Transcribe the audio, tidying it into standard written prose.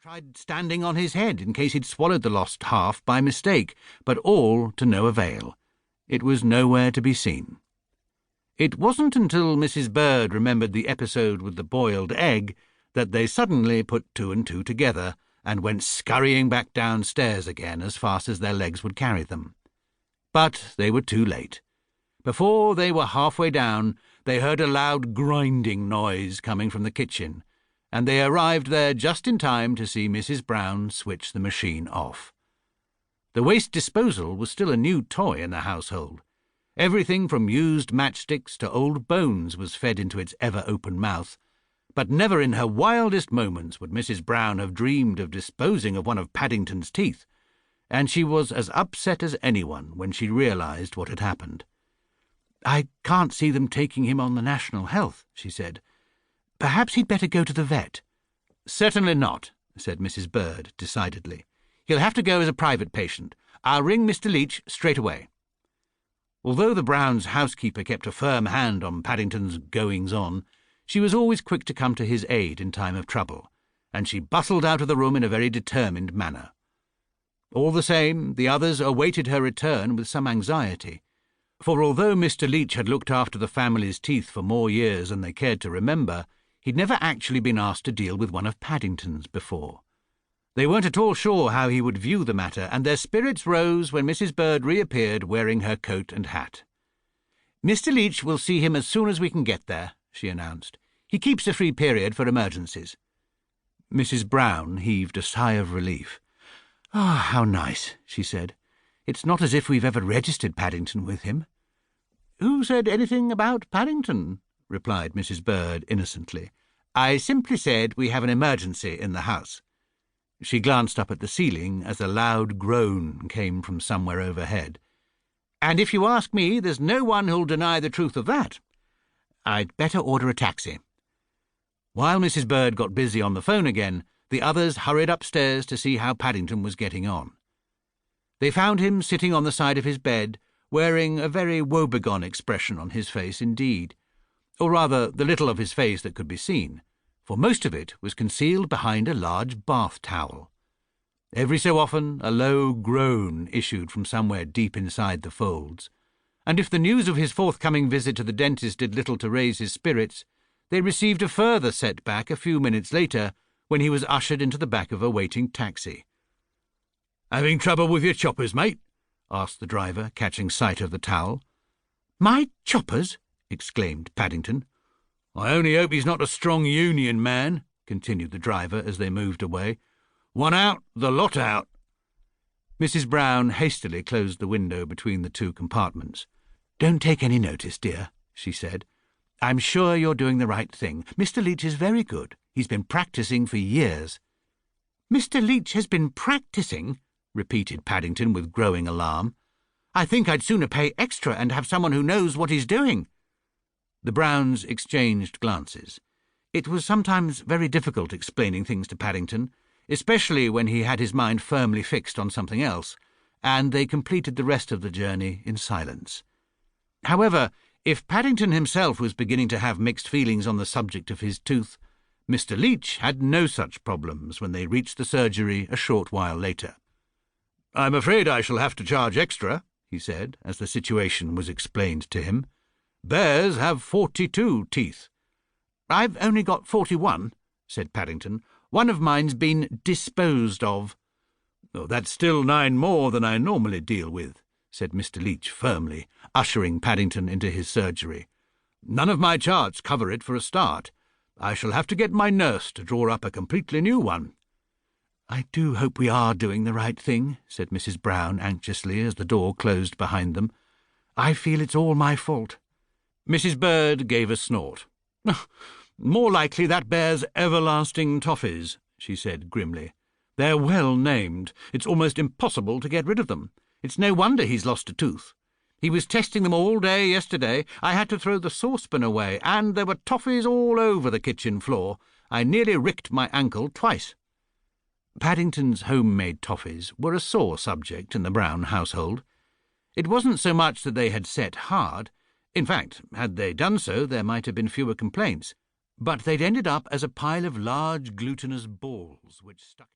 Tried standing on his head in case he'd swallowed the lost half by mistake, but all to no avail. It was nowhere to be seen. It wasn't until Mrs. Bird remembered the episode with the boiled egg that they suddenly put two and two together and went scurrying back downstairs again as fast as their legs would carry them. But they were too late. Before they were halfway down, they heard a loud grinding noise coming from the kitchen, and they arrived there just in time to see Mrs. Brown switch the machine off. The waste disposal was still a new toy in the household. Everything from used matchsticks to old bones was fed into its ever-open mouth, but never in her wildest moments would Mrs. Brown have dreamed of disposing of one of Paddington's teeth, and she was as upset as anyone when she realised what had happened. "I can't see them taking him on the National Health," she said. "Perhaps he'd better go to the vet." "Certainly not," said Mrs. Bird decidedly. "He'll have to go as a private patient. I'll ring Mr. Leach straight away." Although the Browns' housekeeper kept a firm hand on Paddington's goings-on, she was always quick to come to his aid in time of trouble, and she bustled out of the room in a very determined manner. All the same, the others awaited her return with some anxiety, for although Mr. Leach had looked after the family's teeth for more years than they cared to remember, he'd never actually been asked to deal with one of Paddington's before. They weren't at all sure how he would view the matter, and their spirits rose when Mrs. Bird reappeared wearing her coat and hat. "Mr. Leach will see him as soon as we can get there," she announced. "He keeps a free period for emergencies." Mrs. Brown heaved a sigh of relief. "Ah, how nice," she said. "It's not as if we've ever registered Paddington with him." "Who said anything about Paddington?" replied Mrs. Bird innocently. "I simply said we have an emergency in the house." She glanced up at the ceiling as a loud groan came from somewhere overhead. "And if you ask me, there's no one who'll deny the truth of that. I'd better order a taxi." While Mrs. Bird got busy on the phone again, the others hurried upstairs to see how Paddington was getting on. They found him sitting on the side of his bed, wearing a very woebegone expression on his face indeed, or rather the little of his face that could be seen, for most of it was concealed behind a large bath towel. Every so often a low groan issued from somewhere deep inside the folds, and if the news of his forthcoming visit to the dentist did little to raise his spirits, they received a further setback a few minutes later when he was ushered into the back of a waiting taxi. "Having trouble with your choppers, mate?" asked the driver, catching sight of the towel. "My choppers?" exclaimed Paddington. "I only hope he's not a strong union man," continued the driver as they moved away. "One out, the lot out." Mrs. Brown hastily closed the window between the two compartments. "Don't take any notice, dear," she said. "I'm sure you're doing the right thing. Mr. Leach is very good. He's been practising for years." "Mr. Leach has been practising?" repeated Paddington with growing alarm. "I think I'd sooner pay extra and have someone who knows what he's doing." The Browns exchanged glances. It was sometimes very difficult explaining things to Paddington, especially when he had his mind firmly fixed on something else, and they completed the rest of the journey in silence. However, if Paddington himself was beginning to have mixed feelings on the subject of his tooth, Mr. Leach had no such problems when they reached the surgery a short while later. "I'm afraid I shall have to charge extra," he said, as the situation was explained to him. "Bears have 42 teeth." "I've only got 41, said Paddington. "One of mine's been disposed of." "Oh, that's still 9 more than I normally deal with," said Mr. Leach firmly, ushering Paddington into his surgery. "None of my charts cover it for a start. I shall have to get my nurse to draw up a completely new one." "I do hope we are doing the right thing," said Mrs. Brown anxiously as the door closed behind them. "I feel it's all my fault." Mrs. Bird gave a snort. "More likely that bear's everlasting toffees," she said grimly. "They're well named. It's almost impossible to get rid of them. It's no wonder he's lost a tooth. He was testing them all day yesterday. I had to throw the saucepan away, and there were toffees all over the kitchen floor. I nearly ricked my ankle twice." Paddington's homemade toffees were a sore subject in the Brown household. It wasn't so much that they had set hard. In fact, had they done so, there might have been fewer complaints. but they'd ended up as a pile of large glutinous balls which stuck